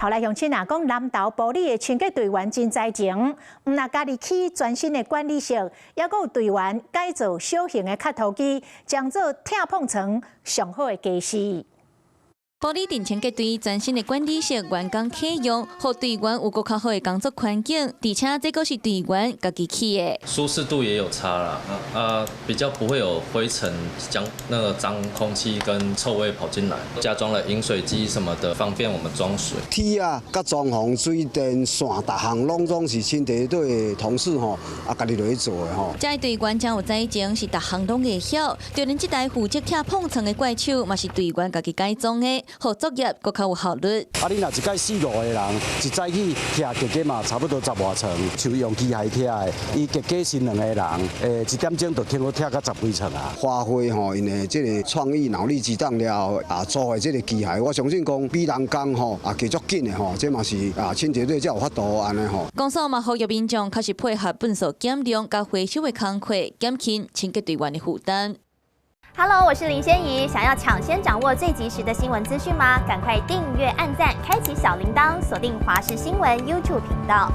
後來鄉親講南投埔里的清潔隊員真才情，唔但家己起全新的管理室，也閣有隊員改造小型的磕頭機，將做拆碰床上好的家私。埔里鎮清潔隊全新的管理室員工啟用，讓隊員有更較好的工作環境，而且這個是隊員家己起的。舒適度也有差啦，比較不會有灰塵、將那個髒空氣跟臭味跑進來。加裝了飲水機什麼的，方便我們裝水。鐵啊，甲裝潢、水電線，逐項攏總是清潔隊的同事家己落去做的吼。這隊員真有才情，是逐項攏會曉，就連這台負責拆碰床的怪手，嘛是隊員家己改裝的。好作業更較有效率。你若一屆4、5個人，一早起拆格格嘛，差不多10外層，像用機械拆的，伊格格是2個人，1點鐘就聽到拆到10幾層啊。發揮因的這個創意腦力激盪了做的這個機械，我相信講比人工加足緊的這嘛是清潔隊才有法度安尼吼。公司嘛呼籲民眾開始配合糞掃減量加回收的工課，減輕清潔隊員的負擔。Hello， 我是林仙怡。想要搶先掌握最及時的新聞資訊嗎？趕快訂閱、按讚、開啟小鈴鐺，鎖定華視新聞 YouTube 頻道。